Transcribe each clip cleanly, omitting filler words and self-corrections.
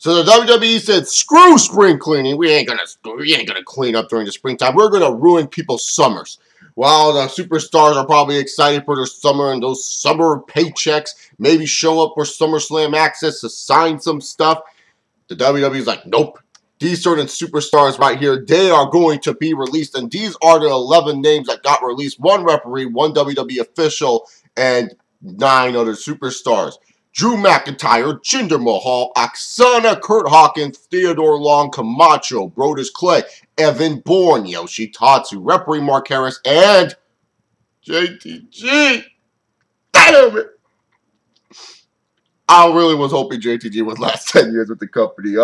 So the WWE said, screw spring cleaning. We ain't gonna clean up during the springtime. We're gonna ruin people's summers. While the superstars are probably excited for their summer and those summer paychecks, maybe show up for SummerSlam access to sign some stuff, the WWE is like, nope. These certain superstars right here, they are going to be released. And these are the 11 names that got released. 1 referee, 1 WWE official, and 9 other superstars. Drew McIntyre, Jinder Mahal, Aksana, Curt Hawkins, Theodore Long, Camacho, Brodus Clay, Evan Bourne, Yoshi Tatsu, referee Marc and JTG. Damn it! I really was hoping JTG would last 10 years with the company.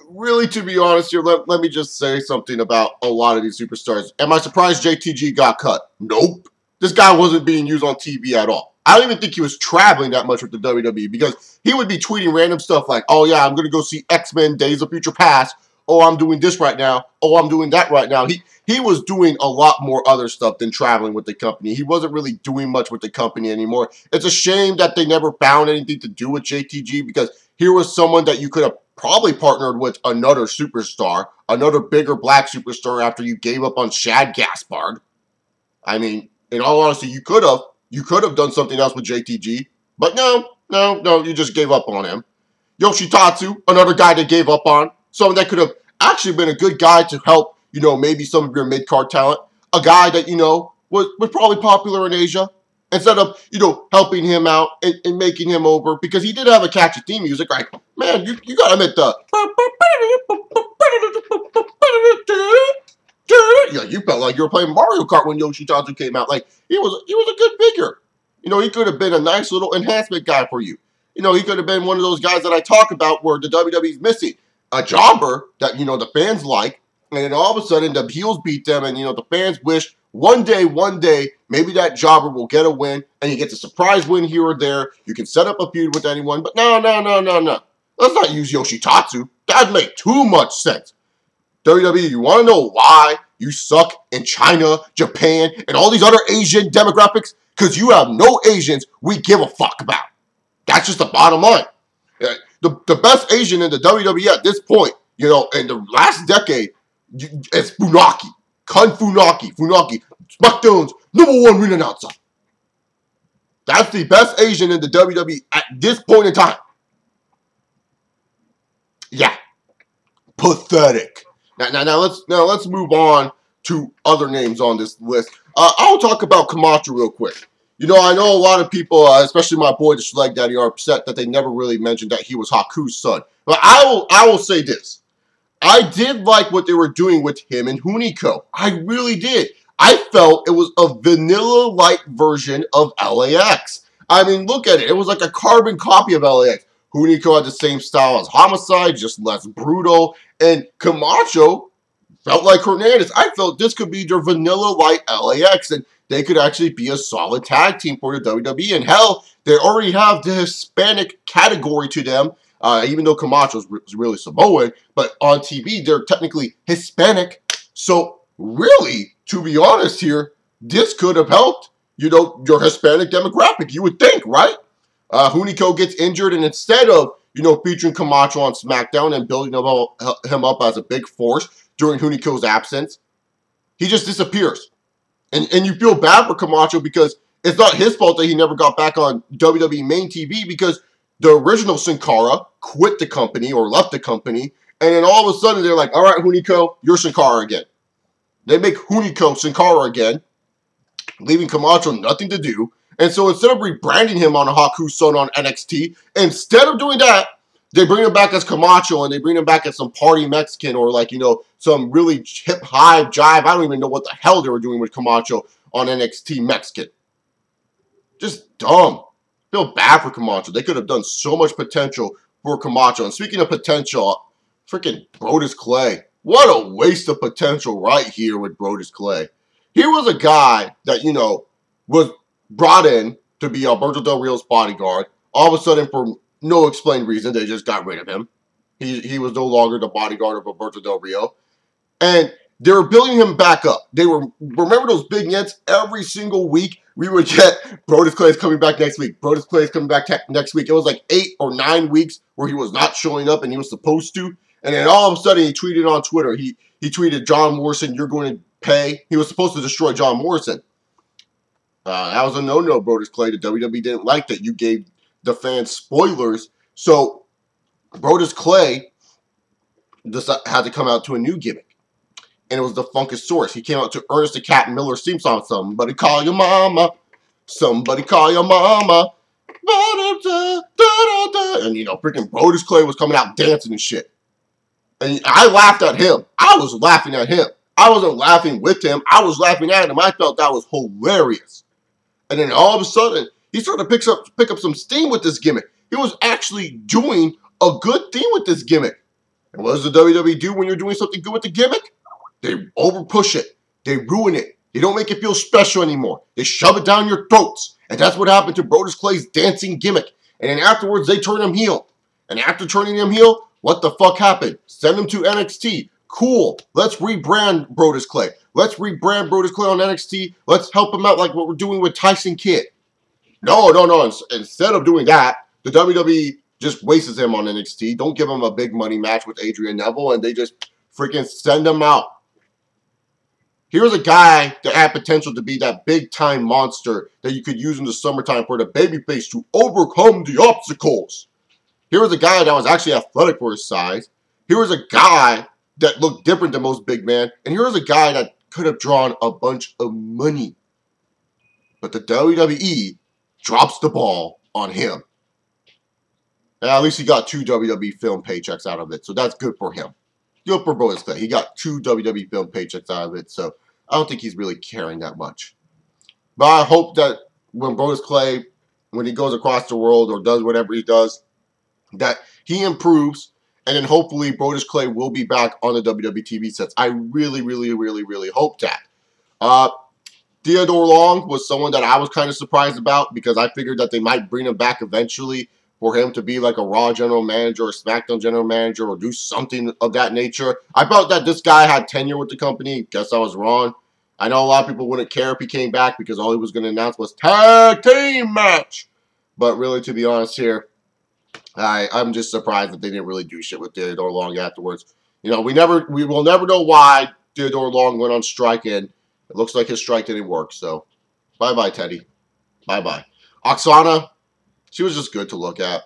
Really, to be honest here, let me just say something about a lot of these superstars. Am I surprised JTG got cut? Nope. This guy wasn't being used on TV at all. I don't even think he was traveling that much with the WWE because he would be tweeting random stuff like, oh yeah, I'm going to go see X-Men Days of Future Past. Oh, I'm doing this right now. Oh, I'm doing that right now. He was doing a lot more other stuff than traveling with the company. He wasn't really doing much with the company anymore. It's a shame that they never found anything to do with JTG because here was someone that you could have probably partnered with another superstar, another bigger black superstar after you gave up on Shad Gaspard. I mean, in all honesty, you could have done something else with JTG, but no, you just gave up on him. Yoshi Tatsu, another guy that gave up on, someone that could have actually been a good guy to help, maybe some of your mid-card talent, a guy that, was probably popular in Asia, instead of, helping him out and making him over, because he did have a catchy theme music, right? Man, you gotta admit yeah, you felt like you were playing Mario Kart when Yoshi Tatsu came out. Like, he was a good figure. He could have been a nice little enhancement guy for you. He could have been one of those guys that I talk about where the WWE's missing. A jobber that, the fans like, and then all of a sudden the heels beat them, and, the fans wish one day, maybe that jobber will get a win, and you get a surprise win here or there. You can set up a feud with anyone, but no. Let's not use Yoshi Tatsu. That'd make too much sense. WWE, you want to know why you suck in China, Japan, and all these other Asian demographics? Because you have no Asians we give a fuck about. That's just the bottom line. The best Asian in the WWE at this point, in the last decade, is Funaki. Kun Funaki. SmackDown's #1 ring announcer. That's the best Asian in the WWE at this point in time. Yeah. Pathetic. Now let's move on to other names on this list. I'll talk about Camacho real quick. I know a lot of people, especially my boy, the Schleg Daddy, are upset that they never really mentioned that he was Haku's son. But I will say this. I did like what they were doing with him and Hunico. I really did. I felt it was a vanilla-like version of LAX. I mean, look at it. It was like a carbon copy of LAX. Hunico had the same style as Homicide, just less brutal. And Camacho felt like Hernandez. I felt this could be their vanilla-like LAX, and they could actually be a solid tag team for the WWE. And hell, they already have the Hispanic category to them, even though Camacho is really Samoan. But on TV, they're technically Hispanic. So really, to be honest here, this could have helped, your Hispanic demographic, you would think, right? Hunico gets injured, and instead of, featuring Camacho on SmackDown and building him up as a big force during Hunico's absence, he just disappears. And you feel bad for Camacho because it's not his fault that he never got back on WWE main TV because the original Sin Cara quit the company or left the company, and then all of a sudden they're like, all right, Hunico, you're Sin Cara again. They make Hunico Sin Cara again, leaving Camacho nothing to do. And so instead of rebranding him on a Haku's son on NXT, instead of doing that, they bring him back as Camacho, and they bring him back as some party Mexican or some really hip high jive. I don't even know what the hell they were doing with Camacho on NXT Mexican. Just dumb. Feel bad for Camacho. They could have done so much potential for Camacho. And speaking of potential, freaking Brodus Clay. What a waste of potential right here with Brodus Clay. Here was a guy that, was brought in to be Alberto Del Rio's bodyguard. All of a sudden, for no explained reason, they just got rid of him. He was no longer the bodyguard of Alberto Del Rio. And they were building him back up. Remember those vignettes every single week we would get Brodus Clay is coming back next week. Brodus Clay is coming back next week. It was like 8 or 9 weeks where he was not showing up and he was supposed to. And then all of a sudden he tweeted on Twitter. He tweeted, John Morrison, you're going to pay. He was supposed to destroy John Morrison. That was a no-no, Brodus Clay. The WWE didn't like that. You gave the fans spoilers. So Brodus Clay just had to come out to a new gimmick. And it was the Funkasaurus. He came out to Ernest the Cat Miller's theme song. Somebody call your mama. Somebody call your mama. And, you know, freaking Brodus Clay was coming out dancing and shit. And I laughed at him. I was laughing at him. I wasn't laughing with him. I was laughing at him. I felt that was hilarious. And then all of a sudden, he started to pick up some steam with this gimmick. He was actually doing a good thing with this gimmick. And what does the WWE do when you're doing something good with the gimmick? They overpush it. They ruin it. They don't make it feel special anymore. They shove it down your throats. And that's what happened to Brodus Clay's dancing gimmick. And then afterwards, they turn him heel. And after turning him heel, what the fuck happened? Send him to NXT. Cool. Let's rebrand Brodus Clay. Let's rebrand Brodus Clay on NXT. Let's help him out like what we're doing with Tyson Kidd. No. Instead of doing that, the WWE just wastes him on NXT. Don't give him a big money match with Adrian Neville, and they just freaking send him out. Here's a guy that had potential to be that big-time monster that you could use in the summertime for the babyface to overcome the obstacles. Here was a guy that was actually athletic for his size. Here was a guy that looked different than most big men. And here was a guy that could have drawn a bunch of money. But the WWE drops the ball on him. And at least he got 2 WWE film paychecks out of it. So that's good for him. Good for Brodus Clay. He got 2 WWE film paychecks out of it. So I don't think he's really caring that much. But I hope that when Brodus Clay, when he goes across the world or does whatever he does, that he improves. And then hopefully Brodus Clay will be back on the WWE TV sets. I really, really, really, really hope that. Theodore Long was someone that I was kind of surprised about because I figured that they might bring him back eventually for him to be like a Raw general manager or SmackDown general manager or do something of that nature. I felt that this guy had tenure with the company. Guess I was wrong. I know a lot of people wouldn't care if he came back because all he was going to announce was tag team match. But really, to be honest here, I'm just surprised that they didn't really do shit with Theodore Long afterwards. You know, we will never know why Theodore Long went on strike, and it looks like his strike didn't work. So, bye-bye, Teddy. Bye-bye. Aksana, she was just good to look at.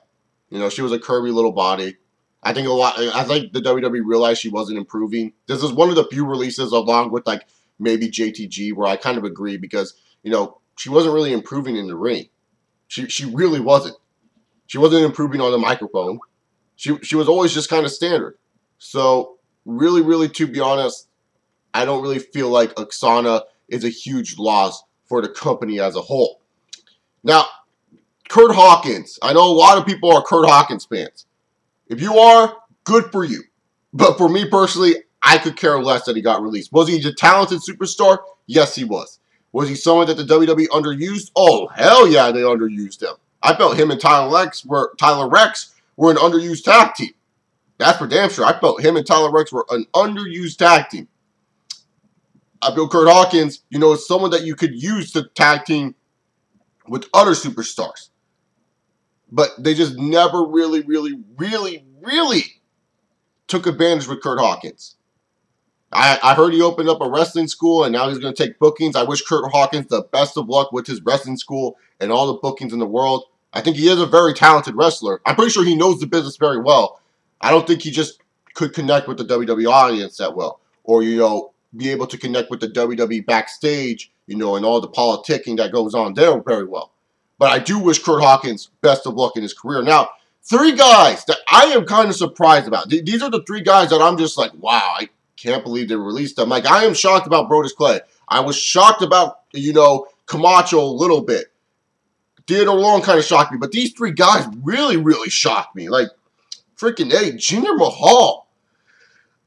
You know, she was a curvy little body. I think the WWE realized she wasn't improving. This is one of the few releases, along with like maybe JTG, where I kind of agree because, you know, she wasn't really improving in the ring. She really wasn't. She wasn't improving on the microphone. She was always just kind of standard. So, really, really, to be honest, I don't really feel like Aksana is a huge loss for the company as a whole. Now, Curt Hawkins. I know a lot of people are Curt Hawkins fans. If you are, good for you. But for me personally, I could care less that he got released. Was he a talented superstar? Yes, he was. Was he someone that the WWE underused? Oh, hell yeah, they underused him. I felt him and Tyler Rex were an underused tag team. That's for damn sure. I felt him and Tyler Rex were an underused tag team. I feel Curt Hawkins, you know, is someone that you could use to tag team with other superstars. But they just never really, really, really, really took advantage with Curt Hawkins. I heard he opened up a wrestling school and now he's going to take bookings. I wish Curt Hawkins the best of luck with his wrestling school and all the bookings in the world. I think he is a very talented wrestler. I'm pretty sure he knows the business very well. I don't think he just could connect with the WWE audience that well. Or, you know, be able to connect with the WWE backstage, you know, and all the politicking that goes on there very well. But I do wish Curt Hawkins best of luck in his career. Now, 3 guys that I am kind of surprised about. These are the 3 guys that I'm just like, wow, I can't believe they released them. Like, I am shocked about Brodus Clay. I was shocked about, you know, Camacho a little bit. Theodore Long kind of shocked me. But these 3 guys really, really shocked me. Like, freaking A, Jinder Mahal.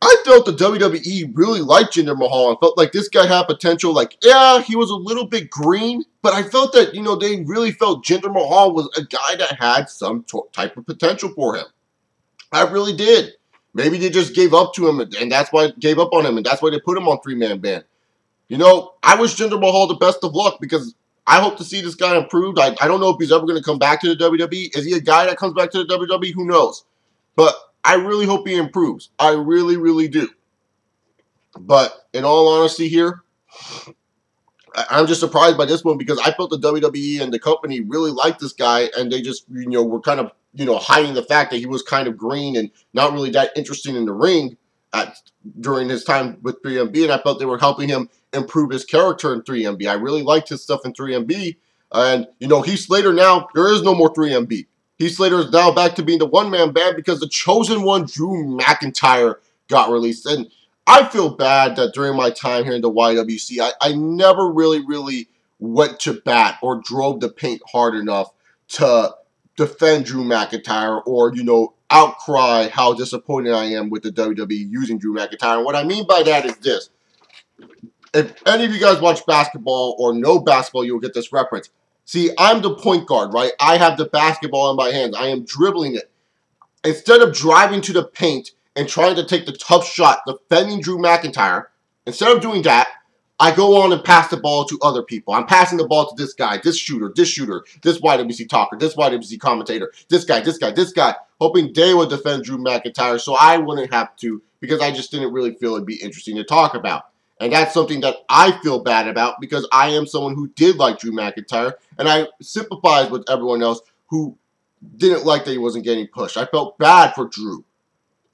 I felt the WWE really liked Jinder Mahal. I felt like this guy had potential. Like, yeah, he was a little bit green. But I felt that, you know, they really felt Jinder Mahal was a guy that had some type of potential for him. I really did. Maybe they just gave up to him, and that's why gave up on him, and that's why they put him on 3-man band. You know, I wish Jinder Mahal the best of luck because I hope to see this guy improved. I don't know if he's ever going to come back to the WWE. Is he a guy that comes back to the WWE? Who knows? But I really hope he improves. I really, really do. But in all honesty here, I'm just surprised by this one because I felt the WWE and the company really liked this guy, and they just, were kind of, hiding the fact that he was kind of green and not really that interesting in the ring during his time with 3MB, and I felt they were helping him improve his character in 3MB. I really liked his stuff in 3MB, and, Heath Slater now, there is no more 3MB. Heath Slater is now back to being the one-man band because the chosen one, Drew McIntyre, got released, and I feel bad that during my time here in the YWC, I never really went to bat or drove the paint hard enough to defend Drew McIntyre or, outcry how disappointed I am with the WWE using Drew McIntyre. And what I mean by that is this. If any of you guys watch basketball or know basketball, you'll get this reference. See, I'm the point guard, right? I have the basketball in my hands. I am dribbling it. Instead of driving to the paint and trying to take the tough shot, defending Drew McIntyre, instead of doing that, I go on and pass the ball to other people. I'm passing the ball to this guy, this shooter, this YWC talker, this YWC commentator, this guy, hoping they would defend Drew McIntyre so I wouldn't have to because I just didn't really feel it'd be interesting to talk about. And that's something that I feel bad about because I am someone who did like Drew McIntyre, and I sympathize with everyone else who didn't like that he wasn't getting pushed. I felt bad for Drew.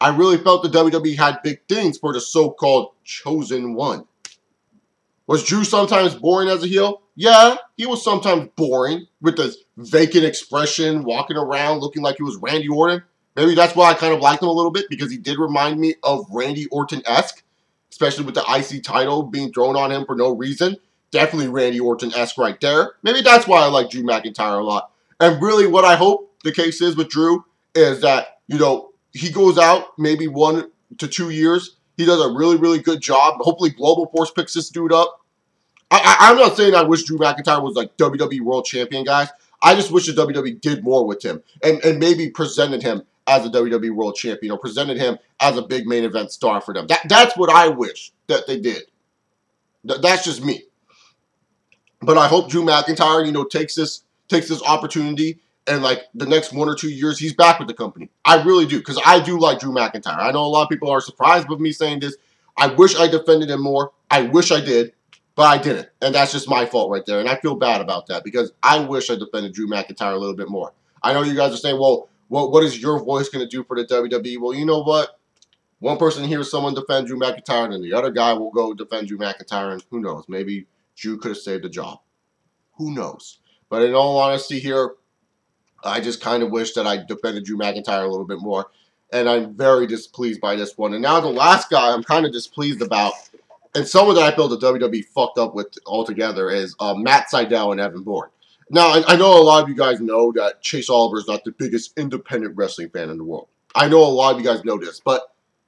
I really felt the WWE had big things for the so-called chosen one. Was Drew sometimes boring as a heel? Yeah, he was sometimes boring with this vacant expression, walking around looking like he was Randy Orton. Maybe that's why I kind of liked him a little bit, because he did remind me of Randy Orton-esque, especially with the IC title being thrown on him for no reason. Definitely Randy Orton-esque right there. Maybe that's why I like Drew McIntyre a lot. And really what I hope the case is with Drew is that, he goes out maybe 1 to 2 years. He does a really good job. Hopefully Global Force picks this dude up. I'm not saying I wish Drew McIntyre was like WWE World Champion, guys. I just wish the WWE did more with him and maybe presented him as a WWE World Champion or presented him as a big main event star for them. That's what I wish that they did. That's just me. But I hope Drew McIntyre, takes this opportunity, and like the next 1 or 2 years, he's back with the company. I really do, because I do like Drew McIntyre. I know a lot of people are surprised with me saying this. I wish I defended him more. I wish I did, but I didn't. And that's just my fault right there. And I feel bad about that, because I wish I defended Drew McIntyre a little bit more. I know you guys are saying, well, what is your voice going to do for the WWE? Well, you know what? One person hears someone defend Drew McIntyre, and the other guy will go defend Drew McIntyre, and who knows? Maybe Drew could have saved the job. Who knows? But in all honesty here, I just kind of wish that I defended Drew McIntyre a little bit more. And I'm very displeased by this one. And now the last guy I'm kind of displeased about, and someone that I feel the WWE fucked up with altogether, is Matt Sydal and Evan Bourne. Now, I know a lot of you guys know that Chase Oliver is not the biggest independent wrestling fan in the world. I know a lot of you guys know this, but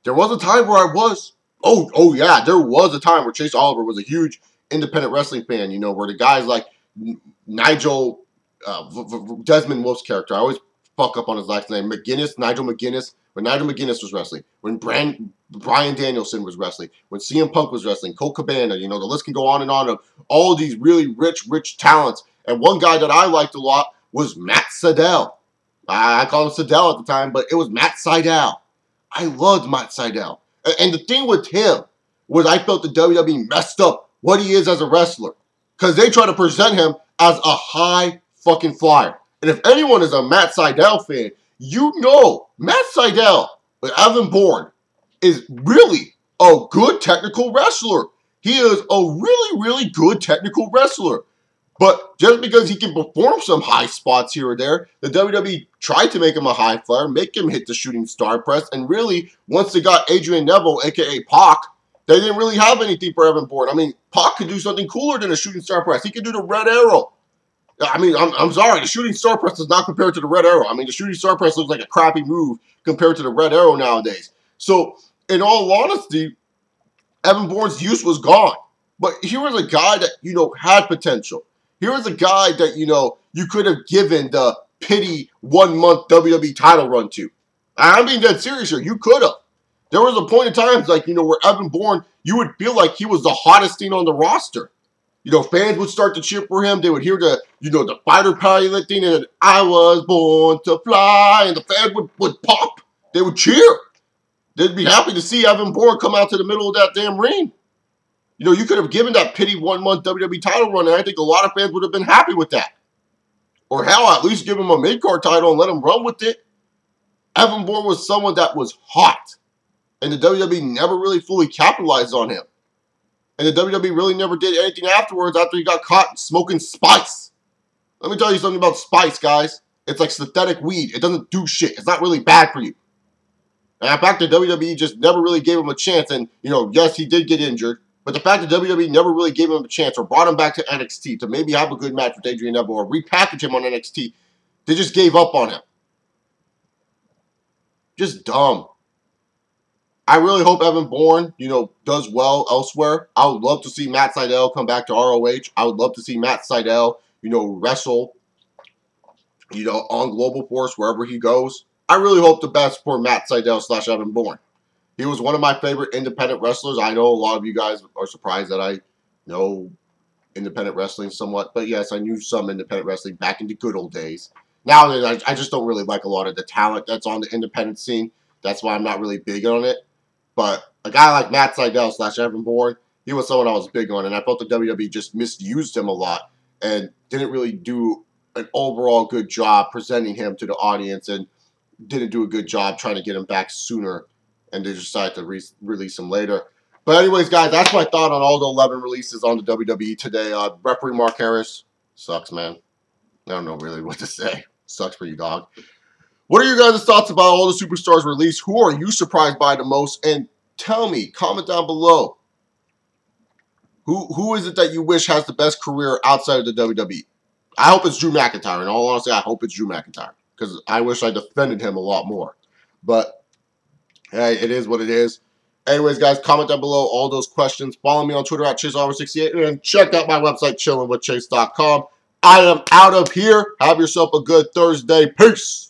there was a time where I was. Oh yeah, there was a time where Chase Oliver was a huge independent wrestling fan, where the guys like Nigel, Desmond Wolf's character, I always fuck up on his last name, Nigel McGuinness, when Nigel McGuinness was wrestling, when Bryan Danielson was wrestling, when CM Punk was wrestling, Colt Cabana, the list can go on and on of all these really rich talents. And one guy that I liked a lot was Matt Sydal. I called him Sydal at the time, but it was Matt Sydal. I loved Matt Sydal. And the thing with him was I felt the WWE messed up what he is as a wrestler, because they try to present him as a high fucking flyer. And if anyone is a Matt Sydal fan, Matt Sydal with Evan Bourne is really a good technical wrestler. He is a really good technical wrestler. But just because he can perform some high spots here or there, the WWE tried to make him a high flyer, make him hit the shooting star press, and really, once they got Adrian Neville, a.k.a. Pac, they didn't really have anything for Evan Bourne. I mean, Pac could do something cooler than a shooting star press. He could do the Red Arrow. I mean, I'm sorry, the shooting star press is not compared to the Red Arrow. I mean, the shooting star press looks like a crappy move compared to the Red Arrow nowadays. So, in all honesty, Evan Bourne's use was gone. But here was a guy that, had potential. Here was a guy that, you could have given the pity 1 month WWE title run to. I'm being dead serious here. You could have. There was a point in times, where Evan Bourne, you would feel like he was the hottest thing on the roster. You know, fans would start to cheer for him. They would hear the, you know, the fighter pilot thing, and I was born to fly, and the fans would pop. They would cheer. They'd be happy to see Evan Bourne come out to the middle of that damn ring. You know, you could have given that pity 1 month WWE title run, and I think a lot of fans would have been happy with that. Or hell, at least give him a mid-card title and let him run with it. Evan Bourne was someone that was hot, and the WWE never really fully capitalized on him. And the WWE really never did anything afterwards after he got caught smoking spice. Let me tell you something about spice, guys. It's like synthetic weed. It doesn't do shit. It's not really bad for you. And in fact, the WWE just never really gave him a chance. And, you know, yes, he did get injured. But the fact that WWE never really gave him a chance or brought him back to NXT to maybe have a good match with Adrian Neville or repackage him on NXT, they just gave up on him. Just dumb. I really hope Evan Bourne, you know, does well elsewhere. I would love to see Matt Sydal come back to ROH. I would love to see Matt Sydal, you know, wrestle, you know, on Global Force wherever he goes. I really hope the best for Matt Sydal / Evan Bourne. He was one of my favorite independent wrestlers. I know a lot of you guys are surprised that I know independent wrestling somewhat. But yes, I knew some independent wrestling back in the good old days. Now, I just don't really like a lot of the talent that's on the independent scene. That's why I'm not really big on it. But a guy like Matt Sydal / Evan Bourne, he was someone I was big on. And I felt the WWE just misused him a lot and didn't really do an overall good job presenting him to the audience and didn't do a good job trying to get him back sooner. And they decided to release him later. But anyways, guys, that's my thought on all the 11 releases on the WWE today. Referee Marc Harris. Sucks, man. I don't know really what to say. Sucks for you, dog. What are your guys' thoughts about all the superstars released? Who are you surprised by the most? And tell me, comment down below. Who is it that you wish has the best career outside of the WWE? I hope it's Drew McIntyre. In all honesty, I hope it's Drew McIntyre. Because I wish I defended him a lot more. But, hey, it is what it is. Anyways, guys, comment down below all those questions. Follow me on Twitter at ChaseOver68. And check out my website, chillinwithchase.com. I am out of here. Have yourself a good Thursday. Peace.